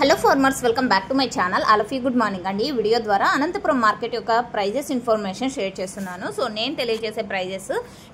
Hello farmers, welcome back to my channel. All of you good morning అండి. ఈ video ద్వారా Anantapuram market యొక్క prices information share చేస్తున్నాను. So నేను తెలియజేసే ప్రైజెస్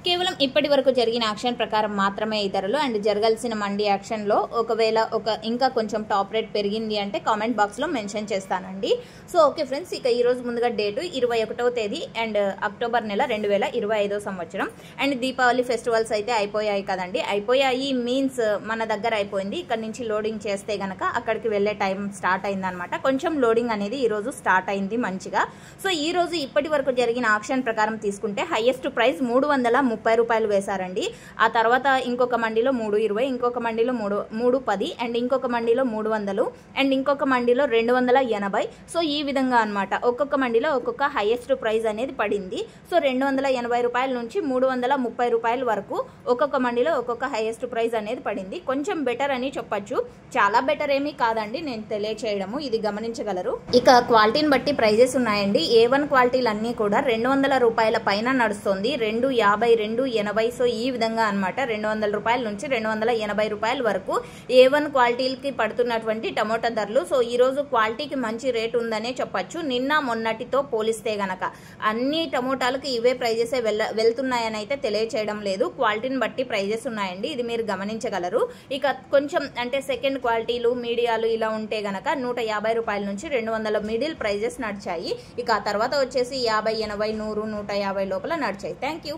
కేవలం ఇప్పటి వరకు జరిగిన యాక్షన్ ప్రకారం మాత్రమే ఈ ధరలు. అండ్ జరగాల్సిన మండీ యాక్షన్లో ఒకవేళ ఇంకా కొంచెం టాప్ రేట్ పెరిగింది అంటే కామెంట్ బాక్స్లో మెన్షన్ చేస్తానండి. సో ఓకే ఫ్రెండ్స్, ఇక ఈరోజు ముందుగా డేటు 21వ తేదీ అండ్ అక్టోబర్ నెల 2025 సంవత్సరం. అండ్ దీపావళి ఫెస్టివల్స్ అయితే అయిపోయాయి కదండి. అయిపోయాయి మీన్స్ మన దగ్గర అయిపోయింది. ఇక్కడ నుంచి లోడింగ్ చేస్తే గనక అక్కడికి వెళ్ళే టైం స్టార్ట్ అయింది అనమాట. కొంచెం లోడింగ్ అనేది ఈ రోజు స్టార్ట్ అయింది మంచిగా. సో ఈ రోజు ఇప్పటి వరకు జరిగిన ఆక్షన్ ప్రకారం తీసుకుంటే హైయెస్ట్ ప్రైస్ 330 రూపాయలు వేశారండి. ఆ తర్వాత ఇంకొక మండీలో 320, ఇంకొక మండీలో 310 అండ్ ఇంకొక మండీలో 300 అండ్ ఇంకొక మండీలో 280. సో ఈ విధంగా అనమాట ఒక్కొక్క మండీలో ఒక్కొక్క హైయెస్ట్ ప్రైస్ అనేది పడింది. సో 280 రూపాయల నుంచి 330 రూపాయల వరకు ఒక్కొక్క మండీలో ఒక్కొక్క హైయెస్ట్ ప్రైస్ అనేది పడింది. కొంచెం బెటర్ అని చెప్పొచ్చు, చాలా బెటర్ ఏమీ కాదండి నేను తెలియచేయడము, ఇది గమనించగలరు. ఇక క్వాలిటీని బట్టి ప్రైజెస్ ఉన్నాయండి. A1 క్వాలిటీలు అన్నీ కూడా 200 రూపాయల పైన నడుస్తుంది. 250, 280. సో ఈ విధంగా అనమాట 200 రూపాయల నుంచి 280 రూపాయల వరకు A1 క్వాలిటీలకి పడుతున్నటువంటి టమోటా ధరలు. సో ఈ రోజు క్వాలిటీకి మంచి రేట్ ఉందనే చెప్పొచ్చు. నిన్న మొన్నటితో పోలిస్తే గనక అన్ని టమోటాలకు ఇవే ప్రైజెస్ వెళ్తున్నాయని అయితే తెలియచేయడం లేదు. క్వాలిటీని బట్టి ప్రైజెస్ ఉన్నాయండి, ఇది మీరు గమనించగలరు. ఇక కొంచెం అంటే సెకండ్ క్వాలిటీలు మీడియాలు ఇలా ఉంటే గనక 150 రూపాయల నుంచి 200 మిడిల్ ప్రైజెస్ నడిచాయి. ఇక ఆ తర్వాత వచ్చేసి 50, 80, 100, 150 లోపల నడిచాయి. Thank you.